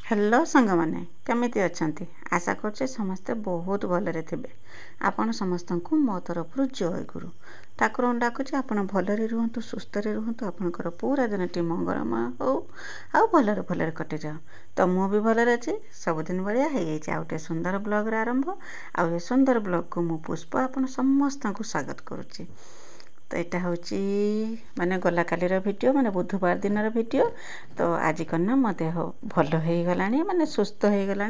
Hello सांग मैंने केमिति अछंती आशा करछे समस्ते बहुत भलरे थिबे। आपण समस्तंकु मो तरफरु जय गुरु ठाकुर डाकुचे आपण भलरे रुहंतु सुस्थ रे रुहंतु आपणकर पूरा दिनटी मंगलमय हो आ भलरे भलरे कटि जाओ। तो मु भी भलरे अछि सबदिन बढिया हे जाइछे। आउटे सुंदर ब्लॉग रे आरंभ आ ए सुंदर ब्लॉग को मु पुष्प आपण समस्तंकु स्वागत करूची। तो यहाँ हूँ माने गला कालीर वीडियो माने बुधवार दिन वीडियो। तो आज करना मो देह भल हो गला माने सुस्थ हो गला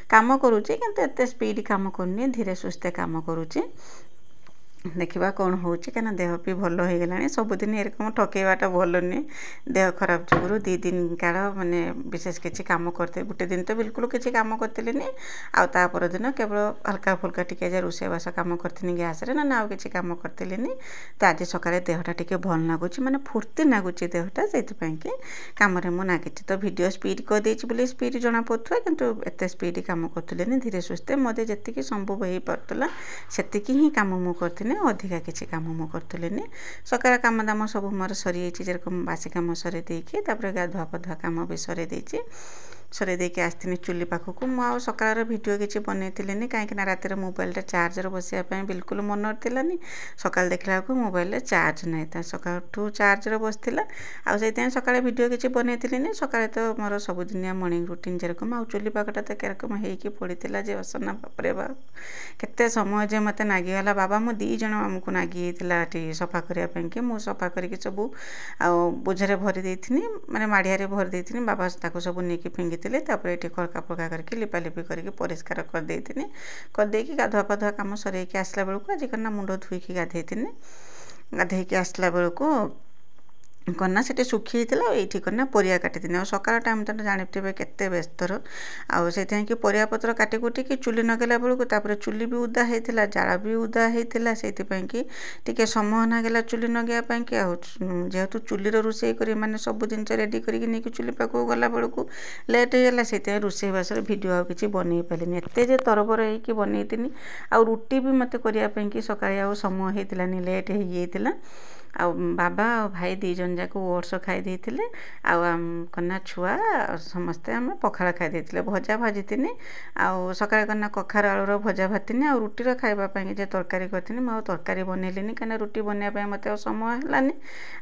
काम करुँचे किंतु एत स्पीड काम करनी धीरे सुस्थे काम करुँचे। देखा कौन हो कहीं देह भी भल हो गला सबुदिन एरकम ठकेवाटा भल नुहे देह खराब जुगुरु दी दिन काल माने विशेष किसी काम करते गोटे दिन तो बिल्कुल किसी काम करती आपर दिन केवल हल्का फुल्का टी रोषेबास कम करती गैस रे ना किसी कम करती। तो आज सकाଳେ देहटा टिके भल लगुच माने फुर्ती लगुच देहटा से कम मुझे नागी। तो वीडियो स्पीड कर देछि बोली स्पीड जना पड़ुआ किंतु एत स्पीड कम करतुले धीरे सुस्थे मते जी संभव हो पार्ला से ही कम मु करती अधिका किसी कम मु करतुले। सकाळ कम दाम सब मोर सरी जेरकम बासी कम सरी देकी गाधुआ पधुआ कम भी सरी देछि सरे देके आसनी चुली पाखक मुझे सकाळ वीडियो किसी बनईली कहीं रातिर मोबाइल चार्जर बसापी बिल्कुल मन नानी सका देखला मोबाइल चार्ज नहीं था सकाळू चार्जर बसला आईते सकाଳେ वीडियो किसी बनईली सकाଳେ तो मोर सबुदिनिया मॉर्निंग रूटीन जेरकम आ चुली पाखटा तो केरकम होगी पड़ता जे असना बापरे बाप केते समय जे मत नागीगला बाबा मो दी जन आमको नागी सफा करने कि मुझे सफा करके सब बोझे भरी देती माने माड़िया भरी देती बाबा ताको सब नहीं फिंगी तापर ये खड़का फड़का करके लिपालिपि करके परिष्कार करदे गाधुआ पाधुआ कम सर आसला बेलू आज करना मुंड धोईकी गाधेकी आसला बेलू करना से सुखी ये करना परिया काटी दिन सकाळ टाइम तो जानिथे केते व्यस्तर आते कि परिया पत्र काटी कुटिकी चुली नगेला बेलू तापर चुली भी उदा होता जाला भी उदा होता से टी समय नागला चुली नगेवाई कि जेहेतु चुली रोषे कर मैंने सब जिन रेडी करके चुली पाक गला बेलू लेट होगा से रोषे बास भिड आ कि बनई पारे एत तरबर होगी बनईनी आ रुटी भी मत करने कि सकाळे आ समय होता लेट हो जाता आ बाबा आ भाई दी जन जाक ओट्स खाई देते आना छुआ समस्ते आम पखाड़ खाई देते भजा भाजी सकाळे करना कखार आलूर भजा भाती आ रुटीर खावाई जे तरकारी करती मुझे तरकारी बनईली कहीं रुटी बनवाई मत समय है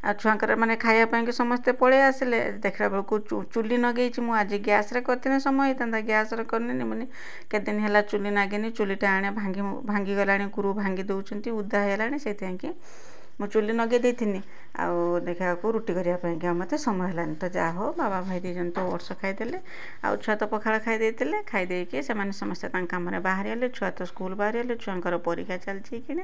आ छुआर मैंने खावाई समस्ते पलि आसिले देखला बेलू चुली नगे मुझे आज गैस करते समय होता गैस करनी मुझे केते दिन है चुली नागिनी चुलीटा आने भांगी गला कुरु भांगी दौरान उदा होगा से मु चुली नगे देथिनी आउ देखा रुटी करने मत समय है तो जा हो बाबा भाई दी जन तो ओट्स खाईदे आ छुआ तो पखाड़ खाई देते से समस्ते कम बाहरी गले छुआ तो स्कूल बाहरी गले छुआर परीक्षा चलती कि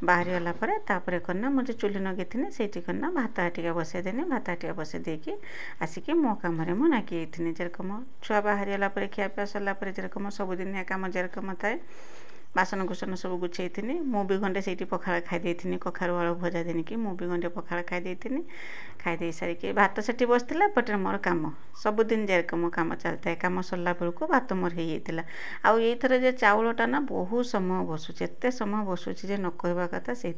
बाहरी गलापर करना मुझे चुली नगे थी से करना भात टिका बसईदेनी भात टिका बसई देकी आसिक मो कम मुझे नागी जेरकम छुआ बाहरी गलापर खियापिया सरलापर जेरकम सबुदिनिया कम जेरकम थाए बासन कुसन सब गुछे थी मु भी गंडे से पखाड़ खाई कखारू आलू भजा देनी कि मु भी गंडे पखाड़ खाई सारिक भात से बसला पटे मोर कम सबुदिन जेरकम कम चलता है कम सरला बेलू भात मोर होता आउ ये थर जे चाउलटा ना बहुत समय बसुच एत समय बसुच जे न कहवा कथा से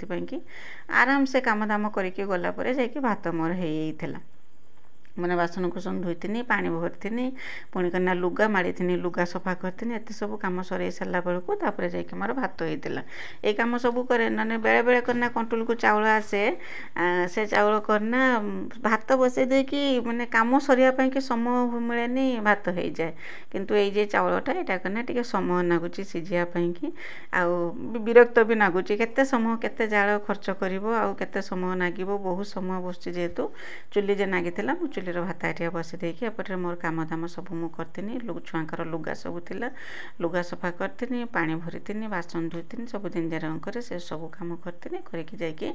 आराम से कम दाम करके गलापर जाकि भात मोर होता मैंने बासन कुसन धोईनी पानी भरती पुणी करना लुगा माड़ी लुगा सफा करती एत सब कम सर सारा बेलू तापर जाकि मोर भात होता ये कम सब करे ना बेले बेले करना कंट्रोल को चाउल आसे से चाउल करना भात बसई देकी मैंने कम सरिया कि समय मिले भात हो जाए किंतु ये चाउलटा यहाँ करना टे समय लगुच सीझापी कि विरक्त भी लगुच केते समय केते जाल खर्च कर समय नाग बहुत समय बस जेहेतु चुली जे नागी चुली भात आटिया बसई देकी एपटे मोर कम दाम सब मु करती छुआर लुगा सब थिला लुगा सफा करती पानी भरी बासन धोती सब दिन जर से सब कम करती करके जाकि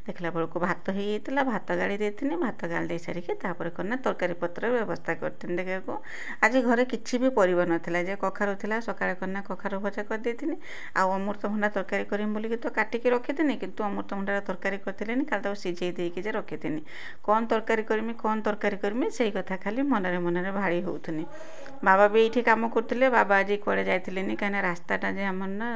देखला बेलू भात होता भात गाड़ी देती भात गाड़ी दे सारिकी करना तरकारी पत्र व्यवस्था करती देखा आज घरे किसी भी परिवा नाला जे कखारू था सकाଳେ करना कखारू भजा कर देती अमृतभंडा तरकारी करमी बोलिकी तो काटिकी रखी किंतु अमृतभंडार तरकारी करती काल सीझे देकी रखी कौन तरकारी करमी कौन तरकारी करमी से कथा खाली मनरे मनरे भाड़ी होथुनी बाबा भी ये कम करते बाबा आज कड़े जाइए कहीं रास्ताटा जे आम ना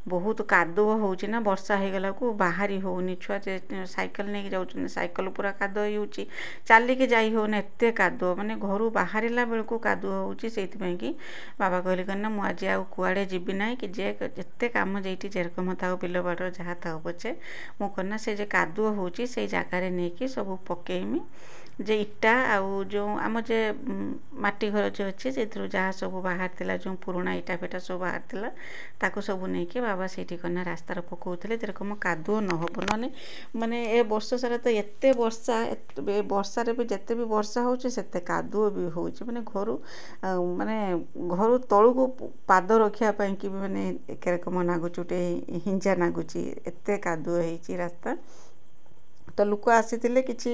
बहुत कादुओ होची ना वर्षा हो गला को बाहरी होनी छुआ साइकेल नहीं जाऊँ साइकेल पूरा कादुओ होची चलिकी जाई होने एत कादुओ माने घर बाहरला बेलू कादुओ होची से कि बाबा कहले कहना मुझे आज आउ कुआड़े जीवी ना कि जे जिते कम जेठी जेरकम था बिल बाड़ जहाँ था पचे मुझे से जे कादुओ होची से जगार नहीं कि सब पकेमी जे इटा आउ जो आम जे माटी घर जो अच्छे से जहाँ सब बाहर थिला जो पुराना इटा फेटा सब बाहर थिला ताको सब नहीं कि बाबा से कना रास्तार पकाउले जेरकम कादुओ न हो ना माने ए वर्ष सारा तो एते वर्षा वर्षारे भी जिते भी वर्षा होचे सेते कादुओ भी होचे माने घर माने घर तलू को पाद रखिया पई कि माने एकरकम नागुचुटे हिंजा नागुची एते कादुओ हेची रास्ता तो लोक आसीथिले किछि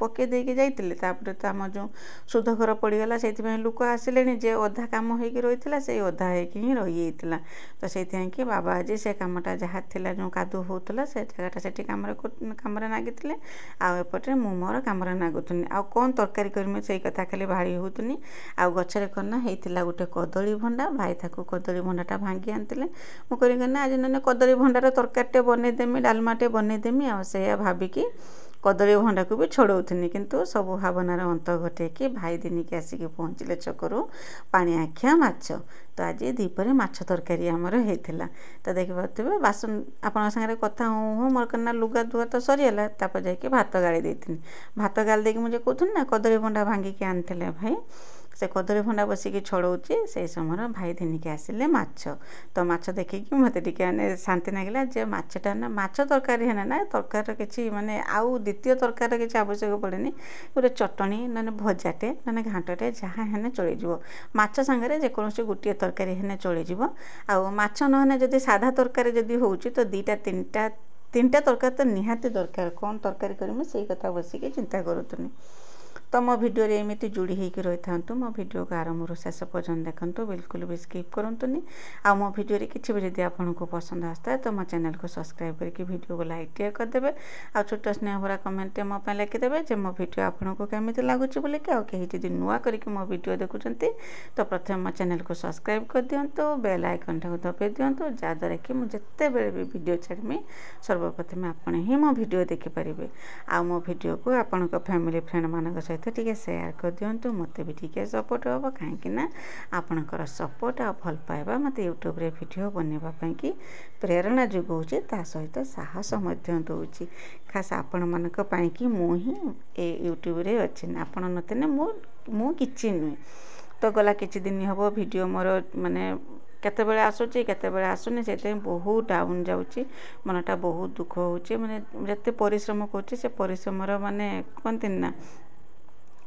पके देके जाइतिले तापर तो आम जो सुध घर पड़गला से लोक आसिले जे अधा कम होइकी रहिथिला से अधा होइकी ही रही जाइतिला तो से कि बाबा आज से कामटा जहाँ थिला जो कादु होतला से जगहटा सेठी कामरे नागिथिले आ एपटे मु मोर कामरे नागुथुनी आ कौन तरकारी करमी से कथा खाली भाड़ी होतुनी आ गछरे कना हेतिला गोटे कदली भंडा भाई ताको कदली भंडाटा भांगी आनतिले मु करी कना आज नने कदली भंडार तरकारीटे बनै देमी डालमाटे बनै देमी आ से भाबिकी कदली भंडा को भी छड़ौनी किंतु सब भावनार अंत घटे कि भाई दिन के आसिक पहुँचले छकरू पानी आखिया माछ तो आज दीपरे माछ तरकारी आमर होता तो देखिए बासन आपण सागर कथा हूँ मोर कना लुगा धुआ तो सरीगला तापर जाकि भात गाड़ी देती भात गाड़ी देकी मुझे कहूँ ना कदली भंडा भांगिकी आनी भाई से कदली भंडा बसिकी छड़ौची से समय भाई दिनिके आसिले माछ तो माछ देखिकी मत टे शांति लगे जे माछटा ना माछ तरकारी है ना तरकार किसी माने आउ द्वितीय तरकार किसी आवश्यक पड़ेनि गोटे चटनी ना भजाटे ना घाटटे जहाँ है चलीज माछ सांगे जेकोसी गोटे तरकारी है चलीज आउ माछ नहने जदि साधा तरकारी जदि हो तो दुईटा तीनटा तरकारी तो निहाती दरकार कौन तरकारी करमी से कथा बसिकी चिंता करूतुनी तो मो भिडियो एमती जोड़ी होकर रही था मो भिडियो को आरंभ शेष पर्यटन देखो बिल्कुल भी स्किप करूँनी आ मो भिडियो किसी भी जब आपको पसंद आसता है तो मो चैनल को सब्सक्राइब करके भिडियो को लाइक टे करदे आ छोट स्नेह भरा कमेंट मो लिखिदेवे जो मो भिडियो आपको केमी लगुच बोलिकी आ कहीं जब नुआ करके मो भिडियो देखुं तो प्रथम मो चैनल को सब्सक्राइब कर दिंतु बेल आइकन को दबाई दिंतु जहाँद्वारा कि मुझे बेले भी भिडियो छाड़मी सर्वप्रथम आपण ही मो भिडियो देखिपारे आ मो भिडियो को आपण फैमिली फ्रेंड मान सहित तो टी सेयार कर दिंतु मत भी टी सपोर्ट हम कहीं आपणकर सपोर्ट आ भल पाइबा मत यूट्यूब रे वीडियो बनवाई कि प्रेरणा जोगाऊँचे ता सहित साहस दूची खास आपण मानक कि मु ही यूट्यूब रे अच्छी आपण नथिने मु किछि नुहे तो गला किछि दिन हम वीडियो मोर माने केतेबेले आसुची केतेबेले आसुनी से बहुत डाउन जाऊँगी मनटा बहुत दुख होचे माने जते परिश्रम करुँचे से परिश्रमर माने कहते ना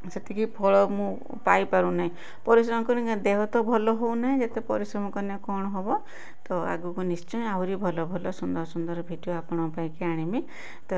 से फल मु पाई पारुना परिश्रम कर देह तो भल होना जिते परिश्रम करने कौन हम तो आगु को निश्चय आहरी भल भल सुंदर सुंदर वीडियो आपंकी आनमी तो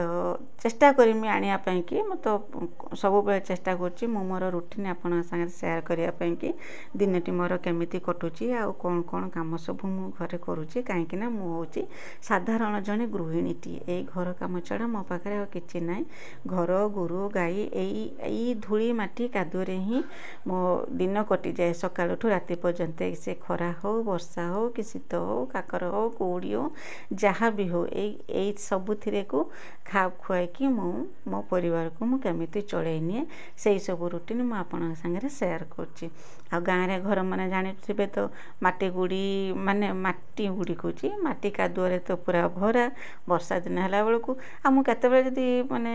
चेष्टा करमी आने कि तो सब बेले चेष्टा करुँची मो मोर रूटीन आपण सागर सेयार करने कि दिनटी मोर केमिति कटुची आ कौन कौन काम सब मु घरे करुँची कहीं मु हूँ साधारण जड़े गृहिणीटी यही घर काम छड़ा मो पाखे कि ना घर गोरु गाई यही धूली माटी कादुरे ही मो दिन कटि जाए सकाळु ठू राति पर्यंत से खरा हो वर्षा हो कि शीत हो काकर हो कौड़ी हो जहाँ भी हो यही सबुथिरे को खा खुआई कि मो परिवार को मु केमिति चढ़ाई निए से सब रूटीन मु आपन संगे शेयर करछि आ गाँव रे घर माने जानिथिबे तो माटी गुड़ी माने माटी गुड़ी कहछि माटी कादुरे तो पूरा भरा वर्षा दिन हला बेलू आ मु केतेबेले जदि माने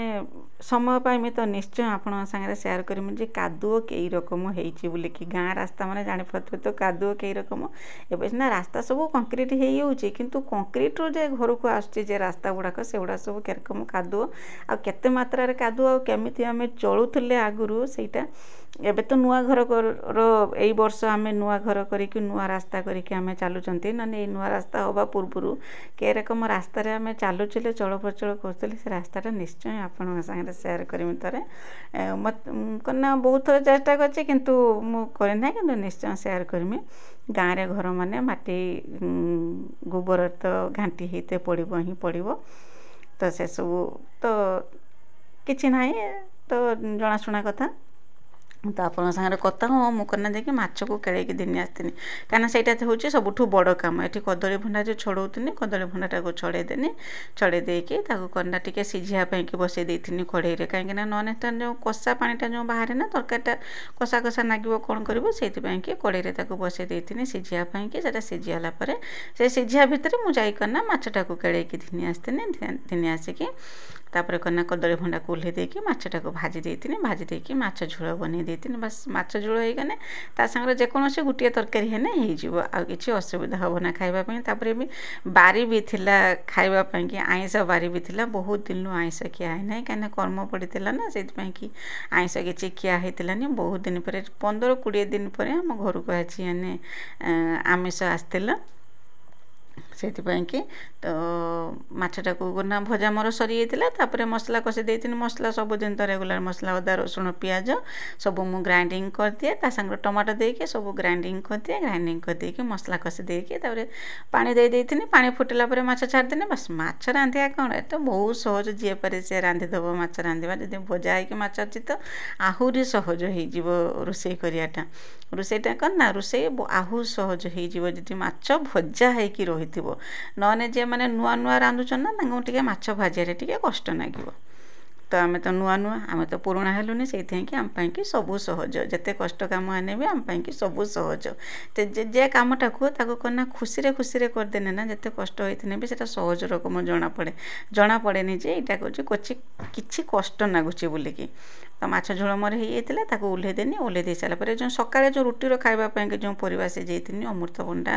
समय पाइमी तो निश्चय आपन संगे शेयर करमी जे कादुओ कई रकम होइछि बोलिकी गाँ रास्ता माने जानि पारथि तो कादुओ कई रकम एबे ना रास्ता सब कंक्रीट हेइ होउछि किंतु कंक्रीट रो जे घर को आछछि जे रास्ता गुड़ाक सेगुड़ा सब केरकम कादुओ आ केते मात्रा रे कादुओ आ केमिति आमे चलुथले आगुरु सेटा एबे तो नुआ घर रो एई वर्ष आमे नुआ घर करिकि नुआ रास्ता करिकि आमे चालुचंती नने नुआ रास्ता होबा पूर्वरु के रकम रास्ता रे आमे चालुचले चल प्रचल करतले से रास्ताटा निश्चय आपन संगे शेयर करमी तरे मत कना बहुत थोड़ा चेष्टा करछि किंतु मु करे ना किंतु निश्चय शेयर करमी गाँव रे घर माने माटी गोबर तो घांटी हेते पड़िबो ही पड़िबो तो से सब तो किछि नाही तो जणाशुना कथा ତ ଆପଣଙ୍କ ସାଙ୍ଗରେ କଥା ହଁ ମୁଁ କନା ଯାଇକି ମାଛକୁ କେଳେଇକି ଦିନି ଆସିଥିଲି କାହିଁକିନା ସେଇଟା ହେଉଛି ସବୁଠୁ ବଡ଼ କାମ। ଏଠି କଦଳୀ ଭଣ୍ଡା ଯେଉଁ ଛଡ଼ଉଥିଲି କଦଳୀ ଭଣ୍ଡାଟାକୁ ଛଡ଼େଇଦେନି, ଛଡ଼େଇ ଦେଇକି ତାକୁ କନା ଟିକେ ସିଝିବା ପାଇଁକି ବସେଇ ଦେଇଥିଲି କଢ଼େଇରେ, କାହିଁକିନା ନହେଲେ ତା ଯେଉଁ କଷା ପାଣିଟା ଯେଉଁ ବାହାରେ ନା ତରକାରୀଟା କଷା କଷା ଲାଗିବ କ'ଣ କରିବ, ସେଇଥିପାଇଁକି କଢ଼େଇରେ ତାକୁ ବସେଇ ଦେଇଥିଲି ସିଝିବା ପାଇଁକି। ସେଇଟା ସିଝିଗଲା ପରେ ସେ ସିଝିବା ଭିତରେ ମୁଁ ଯାଇକନା ମାଛଟାକୁ କେଳେଇକି ଘିନି ଆସିଥିଲି, ଘିନି ଆସିକି ତାପରେ କନା କଦଳୀ ଭଣ୍ଡାକୁ ଓହ୍ଲେଇ ଦେଇକି ମାଛଟାକୁ ଭାଜି ଦେଇଥିଲି, ଭାଜି ଦେଇକି ମାଛ ଝୋଳ ବନେଇ ଦେଇଥିଲି। ବାସ୍ ମାଛ ଝୋଳ ହେଇଗଲେ ତା ସାଙ୍ଗରେ ଯେକୌଣସି ଗୋଟିଏ ତରକାରୀ ହେଲେ ହେଇଯିବ, ଆଉ କିଛି ଅସୁବିଧା ହେବ ନା ଖାଇବା ପାଇଁ। ତାପରେ ବି ବାରି ବି ଥିଲା ଖାଇବା ପାଇଁକି, ଆଇଁଷ ବାରି ବି ଥିଲା, ବହୁତ ଦିନରୁ ଆଇଁଷ ଖିଆ ହେଇନାହିଁ କାହିଁକିନା କର୍ମ ପଡ଼ିଥିଲା ନା, ସେଇଥିପାଇଁକି ଆଇଁଷ କିଛି ଖିଆ ହେଇଥିଲାନି। ବହୁତ ଦିନ ପରେ 15-20 ଦିନ ପରେ ଆମ ଘରକୁ ଆଜି ଆମିଷ ଆସିଥିଲା, ସେଇଥିପାଇଁକି ତ ମାଛଟାକୁ ନା ଭଜା ମୋର ସରିଯାଇଥିଲା। ତାପରେ ମସଲା କଷି ଦେଇଥିଲି, ମସଲା ସବୁଦିନ ତ ରେଗୁଲାର ମସଲା ଅଦା ରସୁଣ ପିଆଜ ସବୁ ମୁଁ ଗ୍ରାଇଣ୍ଡିଙ୍ଗ କରିଦିଏ, ତା ସାଙ୍ଗରେ ଟମାଟୋ ଦେଇକି ସବୁ ଗ୍ରାଇଣ୍ଡିଙ୍ଗ କରିଦିଏ। ଗ୍ରାଇଣ୍ଡିଙ୍ଗ କରିଦେଇକି ମସଲା କଷି ଦେଇକି ତାପରେ ପାଣି ଦେଇଥିଲି, ପାଣି ଫୁଟିଲା ପରେ ମାଛ ଛାଡ଼ିଦେଲି। ବାସ୍ ମାଛ ରାନ୍ଧିବା କ'ଣ ଏତେ ବହୁତ ସହଜ, ଯିଏ ପାରେ ସିଏ ରାନ୍ଧିଦେବ ମାଛ ରାନ୍ଧିବା। ଯଦି ଭଜା ହେଇକି ମାଛ ଅଛି ତ ଆହୁରି ସହଜ ହେଇଯିବ ରୋଷେଇ କରିବାଟା। ରୋଷେଇଟା କ'ଣ ନା ରୋଷେଇ ଆହୁରି ସହଜ ହେଇଯିବ ଯଦି ମାଛ ଭଜା ହେଇକି ରହିଥିବ। ନହେଲେ ଯିଏ ମାନେ ନୂଆ ନୂଆ ରାନ୍ଧୁଛନ୍ତି ନା ତାଙ୍କୁ ଟିକେ ମାଛ ଭାଜିବାରେ ଟିକେ କଷ୍ଟ ଲାଗିବ। ତ ଆମେ ତ ନୂଆ, ଆମେ ତ ପୁରୁଣା ହେଲୁନି, ସେଇଥିପାଇଁକି ଆମ ପାଇଁକି ସବୁ ସହଜ। ଯେତେ କଷ୍ଟ କାମ ହେଲେ ବି ଆମ ପାଇଁକି ସବୁ ସହଜ। ଯେ କାମଟାକୁ ତାକୁ କନା ଖୁସିରେ କରିଦେଲେ ନା, ଯେତେ କଷ୍ଟ ହେଇଥିଲେ ବି ସେଇଟା ସହଜ ରକମ ଜଣାପଡ଼େନି ଯେ ଏଇଟା କିଛି କଷ୍ଟ ଲାଗୁଛି ବୋଲିକି। ତ ମାଛ ଝୋଳ ମୋର ହେଇଯାଇଥିଲା, ତାକୁ ଓହ୍ଲେଇ ଦେନି। ଓହ୍ଲେଇ ଦେଇ ସାରିଲା ପରେ ଯେଉଁ ସକାଳେ ଯେଉଁ ରୁଟିର ଖାଇବା ପାଇଁକି ଯେଉଁ ପରିବା ସିଝେଇଥିଲି, ଅମୃତଭଣ୍ଡା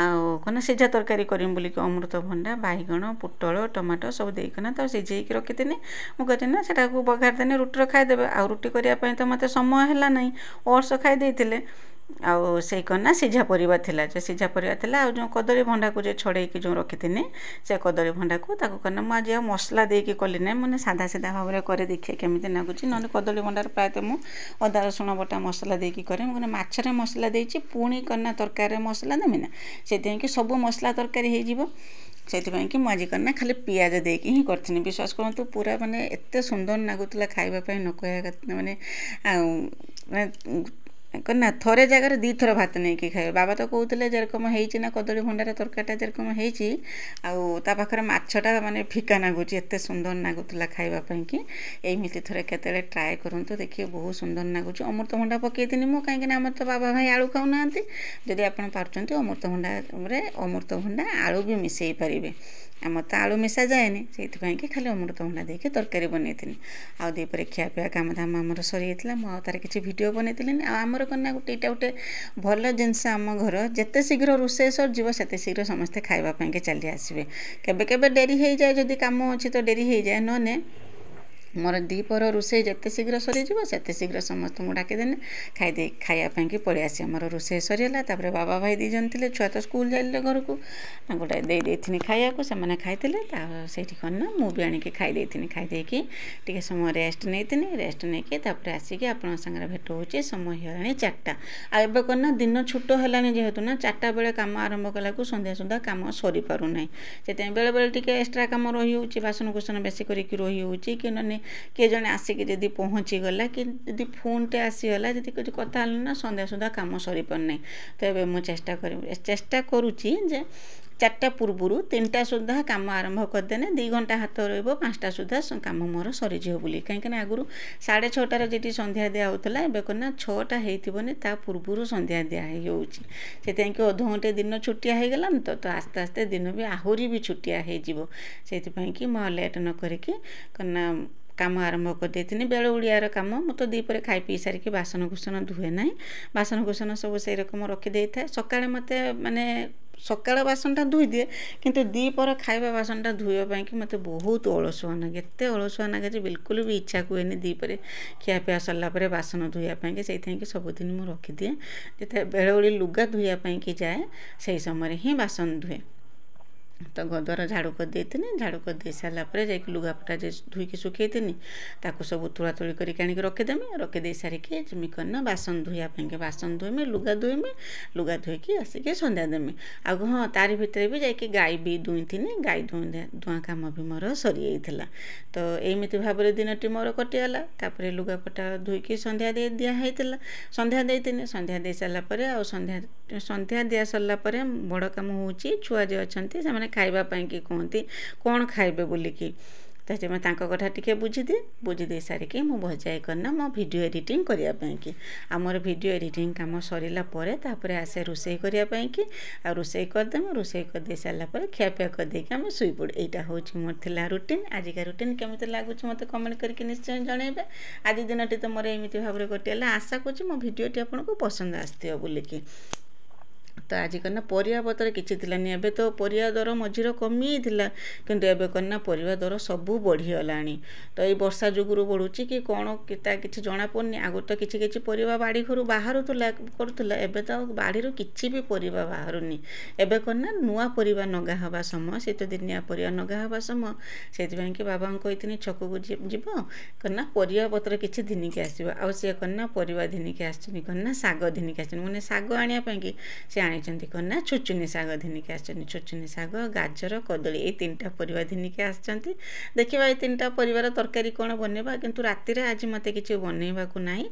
ଆଉ କ'ଣ ସିଝା ତରକାରୀ କରିମି ବୋଲିକି ଅମୃତଭଣ୍ଡା, ବାଇଗଣ, ପୋଟଳ, ଟମାଟୋ ସବୁ ଦେଇକିନା ତାକୁ ସିଝେଇକି ରଖିଥିଲି। ମୁଁ କହିଥିଲି ନା ସେଟାକୁ ବଘାରି ଦେନି ରୁଟିର ଖାଇଦେବେ, ଆଉ ରୁଟି କରିବା ପାଇଁ ତ ମୋତେ ସମୟ ହେଲା ନାହିଁ, ଓଟ୍ସ ଖାଇ ଦେଇଥିଲେ। ଆଉ ସେଇ କନା ସିଝା ପରିବା ଥିଲା, ଆଉ ଯେଉଁ କଦଳୀ ଭଣ୍ଡାକୁ ଯେ ଛଡ଼େଇକି ଯେଉଁ ରଖିଥିଲି ସେ କଦଳୀ ଭଣ୍ଡାକୁ ତାକୁ କନା ମୁଁ ଆଜି ଆଉ ମସଲା ଦେଇକି କଲି ନାହିଁ, ମାନେ ସାଧା ଭାବରେ କରି ଦେଖିଏ କେମିତି ଲାଗୁଛି। ନହେଲେ କଦଳୀ ଭଣ୍ଡାରେ ପ୍ରାୟତଃ ମୁଁ ଅଦା ରସୁଣ ବଟା ମସଲା ଦେଇକି କରେ। ମୁଁ କହିଲି ମାଛରେ ମସଲା ଦେଇଛି, ପୁଣି କନା ତରକାରୀରେ ମସଲା ଦେବି ନା, ସେଥିପାଇଁକି ସବୁ ମସଲା ତରକାରୀ ହେଇଯିବ। ସେଥିପାଇଁକି ମୁଁ ଆଜି କନା ଖାଲି ପିଆଜ ଦେଇକି ହିଁ କରିଥିଲି। ବିଶ୍ୱାସ କରନ୍ତୁ ପୁରା ମାନେ ଏତେ ସୁନ୍ଦର ଲାଗୁଥିଲା ଖାଇବା ପାଇଁ, ନ କହିବା କଥା, ମାନେ ନା ଥରେ ଜାଗାରେ 2 ଥର ଭାତ ନେଇକି ଖାଇବେ। ବାବା ତ କହୁଥିଲେ ଯେରକମ ହେଇଛି ନା କଦଳୀ ଭଣ୍ଡାର ତରକାରୀଟା ଯେରକମ ହେଇଛି, ଆଉ ତା ପାଖରେ ମାଛଟା ମାନେ ଫିକା ଲାଗୁଛି, ଏତେ ସୁନ୍ଦର ଲାଗୁଥିଲା ଖାଇବା ପାଇଁକି। ଏମିତି ଥରେ କେତେବେଳେ ଟ୍ରାଏ କରନ୍ତୁ, ଦେଖିବେ ବହୁତ ସୁନ୍ଦର ଲାଗୁଛି। ଅମୃତଭଣ୍ଡା ପକାଇଥିଲି ମୁଁ, କାହିଁକିନା ଆମର ତ ବାବା ଭାଇ ଆଳୁ ଖାଉନାହାନ୍ତି। ଯଦି ଆପଣ ପାରୁଛନ୍ତି ଅମୃତଭଣ୍ଡା ଆଳୁ ବି ମିଶାଇ ପାରିବେ। ଆମର ତ ଆଳୁ ମିଶା ଯାଏନି, ସେଇଥିପାଇଁକି ଖାଲି ଅମୃତଭଣ୍ଡା ଦେଇକି ତରକାରୀ ବନେଇଥିଲି। ଆଉ ଦ୍ୱିପହରେ ଖିଆପିଆ କାମଧାମ ଆମର ସରିଯାଇଥିଲା, ମୁଁ ଆଉ ତାର କିଛି ଭିଡ଼ିଓ ବନେଇଥିଲିନି। ଆଉ ଆମର କ'ଣ ନା ଏଇଟା ଗୋଟେ ଭଲ ଜିନିଷ, ଆମ ଘର ଯେତେ ଶୀଘ୍ର ରୋଷେଇ ସରିଯିବ ସେତେ ଶୀଘ୍ର ସମସ୍ତେ ଖାଇବା ପାଇଁକି ଚାଲି ଆସିବେ। କେବେ କେବେ ଡେରି ହେଇଯାଏ, ଯଦି କାମ ଅଛି ତ ଡେରି ହେଇଯାଏ, ନହେଲେ ମୋର ଦ୍ୱିପହର ରୋଷେଇ ଯେତେ ଶୀଘ୍ର ସରିଯିବ ସେତେ ଶୀଘ୍ର ସମସ୍ତଙ୍କୁ ଡାକିଦେଲେ ଖାଇବା ପାଇଁକି ପଳେଇ ଆସିବେ। ଆମର ରୋଷେଇ ସରିଗଲା, ତାପରେ ବାବା ଭାଇ 2 ଜଣ ଥିଲେ, ଛୁଆ ତ ସ୍କୁଲ ଯାଇଥିଲେ ଘରକୁ, ତାଙ୍କୁ ଦେଇଥିଲି ଖାଇବାକୁ, ସେମାନେ ଖାଇଥିଲେ। ସେଇଠି କ'ଣ ନା ମୁଁ ବି ଆଣିକି ଖାଇ ଦେଇଥିଲି। ଖାଇ ଦେଇକି ଟିକେ ସମୟ ରେଷ୍ଟ ନେଇଥିଲି, ରେଷ୍ଟ ନେଇକି ତାପରେ ଆସିକି ଆପଣଙ୍କ ସାଙ୍ଗରେ ଭେଟ ହେଉଛି। ସମୟ ହେଇଗଲାଣି 4ଟା। ଆଉ ଏବେ କ'ଣ ନା ଦିନ ଛୋଟ ହେଲାଣି ଯେହେତୁ ନା, 4ଟା ବେଳେ କାମ ଆରମ୍ଭ କଲାକୁ ସନ୍ଧ୍ୟା ସୁଦ୍ଧା କାମ ସରିପାରୁନାହିଁ। ସେଥିପାଇଁ ବେଳେବେଳେ ଟିକେ ଏକ୍ସଟ୍ରା କାମ ରହିଯାଉଛି, ବାସନକୁସନ ବେଶୀ କରିକି ରହିଯାଉଛି, କି ନହେଲେ କିଏ ଜଣେ ଆସିକି ଯଦି ପହଞ୍ଚିଗଲା, କି ଯଦି ଫୋନ୍ଟେ ଆସିଗଲା, ଯଦି କିଛି କଥା ହେଲେ ନା ସନ୍ଧ୍ୟା ସୁଦ୍ଧା କାମ ସରିପାରୁନାହିଁ। ତ ଏବେ ମୁଁ ଚେଷ୍ଟା କରୁଛି ଯେ 4ଟା ପୂର୍ବରୁ 3ଟା ସୁଦ୍ଧା କାମ ଆରମ୍ଭ କରିଦେଲେ 2 ଘଣ୍ଟା ହାତ ରହିବ, 5ଟା ସୁଦ୍ଧା କାମ ମୋର ସରିଯିବ ବୋଲି। କାହିଁକିନା ଆଗରୁ 6:30ରେ ଯେଠି ସନ୍ଧ୍ୟା ଦିଆ ହେଉଥିଲା, ଏବେ କ'ଣ ନା 6ଟା ହେଇଥିବନି ତା ପୂର୍ବରୁ ସନ୍ଧ୍ୟା ଦିଆ ହେଇଯାଉଛି। ସେଥିପାଇଁକି ଅଧଘଣ୍ଟେ ଦିନ ଛୁଟିଆ ହେଇଗଲାନି ତ ଆସ୍ତେ ଆସ୍ତେ ଦିନ ବି ଆହୁରି ବି ଛୁଟିଆ ହେଇଯିବ। ସେଇଥିପାଇଁକି ମୁଁ ଆଉ ଲେଟ୍ ନ କରିକି କ'ଣ ନା କାମ ଆରମ୍ଭ କରିଦେଇଥିଲି। ବେଳ ଓଳିଆର କାମ ମୁଁ ତ ଦ୍ୱିପହରେ ଖାଇ ପିଇ ସାରିକି ବାସନକୁସନ ଧୁଏ ନାହିଁ, ବାସନକୁସନ ସବୁ ସେଇ ରକମ ରଖିଦେଇଥାଏ। ସକାଳେ ମୋତେ ମାନେ ସକାଳ ବାସନଟା ଧୋଇଦିଏ, କିନ୍ତୁ ଦ୍ୱିପହର ଖାଇବା ବାସନଟା ଧୋଇବା ପାଇଁକି ମୋତେ ବହୁତ ଅଳସୁଆ ଲାଗେ। ଏତେ ଅଳସୁଆ ଲାଗେ ଯେ ବିଲକୁଲ ବି ଇଚ୍ଛା ହୁଏନି ଦ୍ୱିପହରେ ଖିଆପିଆ ସରିଲା ପରେ ବାସନ ଧୋଇବା ପାଇଁକି। ସେଇଥିପାଇଁକି ସବୁଦିନ ମୁଁ ରଖିଦିଏ, ଯେତେବେଳେ ବେଳଓଳି ଲୁଗା ଧୋଇବା ପାଇଁକି ଯାଏ ସେଇ ସମୟରେ ହିଁ ବାସନ ଧୁଏ। तो घरद्वार झाड़ू कर देथिनी झाड़ू कर दे सारा पर जाकि लुगापटा जे धुईकी सुखेथिनी ताकू सब तुला तुली करके आनिक रखिदेमी रखिदे सारिकी जिमी करना बासन धोइया पाइके बासन धोइमी लुगा धोइकी आसिके संध्या देमी आ हाँ तारी भितर भी जाकि गाई भी दुईथिनी गाई दुआ काम भी मोर सरी जाइथिला तो एमिति भाबरे दिनटी मोर कटिगला तापर लुगापटा धोइकी संध्या दे दिया हैतिला संध्या देथिनी संध्या दे सारा पर आ संध्या दिया सरला पर बड़ काम होउची छुआ जे अछंती से खाइबा पाई कि कहती कौन खाइबे बोलिकी तो मैं कथा टिके बुझीदे सारिकी मु बजाए करना मो वीडियो एडिटिंग करने कि आमर वीडियो एडिटिंग काम सरला तापर आसे रोषे करने कि आ रोषे करदेमु रोषे करदे सारापर खियापिया करदेक आम शुईपड़ यहाँ हूँ मोर थिला रुटीन आजिका रुटीन केमिति लागुच मत कमेंट करके निश्चय जनइबे आज दिनटी तो मोर एमती भाव कटिगला आशा करुँच मो भिडियोटी आपको पसंद आसथिव बोलिकी तो आज करना परिया पत्र किसी थिलानी एबे तो परिया दर मझीर कमी थिला किंतु एबे करना परिया दर सबू बढ़ीगलानी तो ये वर्षा जुगुरु बढ़ुची कि कौन किसी जना पड़नी आगु तो किसी परिया बाड़ी घर बाहर करूला एबे तो बाड़ी किसी भी परिया बाहरुनी एबे करना नुआ परिया नगा हवा समय शीत दिनिया परिया नगा हवा समय से कि बाबा कही छक को जीव करना परिया पत्र किसी धिनिकी आसो आ सी करना परिया धिनिकी आसनी करना शाग धिनिकी आसनी मैंने शाग आने से आनी करना छुचुनी शाग धिनिकी आसनी छुचुनी शाग गाजर कदली ये तीनटा परिवा धिनिकी आसचंती देखिबा ये तीनटा परिवार तरकारी कौन बनइबा किंतु राति आज मते किछि बनइबा को नाही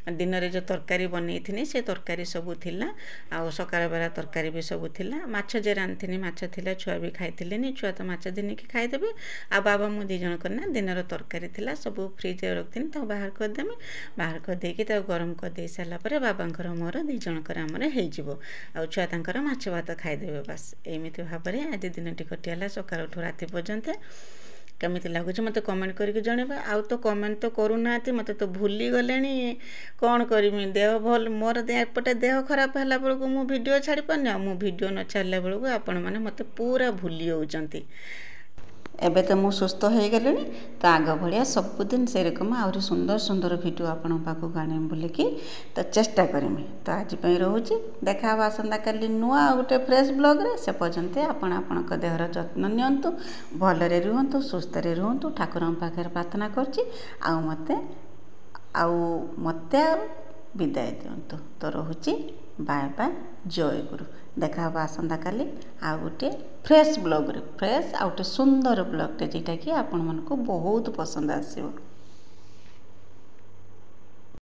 दिन में जो तरकारी बनई थी से तरकारी सबू थिला आ सकाळ बेला तरकारी भी सबू थिला माछ जे रांधनी माछ थिला छुआ भी खाइथिलेनी छुआ तो माछ धिनिकी खाइदेबे आ बाबा मु दी जण करना दिन तरकारी थिला सबू फ्रिज रे रखथिनी तो बाहर कर देमी बाहर कर देकी तो गरम कर दे साला परे बाबांकर मोर दी जणकर हमरे हेइ जिवो आ छुआ तांकर माछ भात खाइदेबे बस एमिति भाबरे आज दिनटी कटियाला सकाळ उठ राति पर्यंत केमिति लगुच मत कमेंट करके जनइबा आउ तो कमेंट तो करूना मत तो भूली गले कौन करमी देह भल मोर एपटे देह खराब है बेलू मु वीडियो छाड़ी पानी मु वीडियो न छाड़ला बेलू आपण मैंने मत पूरा भूली होउचंती एबे तो मु सुस्थ हो गले तो आग भाया सबुदिन से रकम आहरी सुंदर सुंदर वीडियो आपण पाखक आने बोलिकी तो चेष्टा करमी तो आज रोचे देखा आसंता काली नुआ गोटे फ्रेश ब्लॉग रे से पर्यंत आपण देहर जत्न नियंतु भलरे रुहंतु सुस्थ रे रुहंतु ठाकुर पाखे प्रार्थना करछि मते विदाय दिंतु तो रोचे बाय बाय जय गुरु देखा आसंता काली आ गोटे फ्रेश ब्लॉग रे फ्रेश आ गोटे सुंदर ब्लॉग टे जेटा कि आपण मन को बहुत पसंद आसीबो।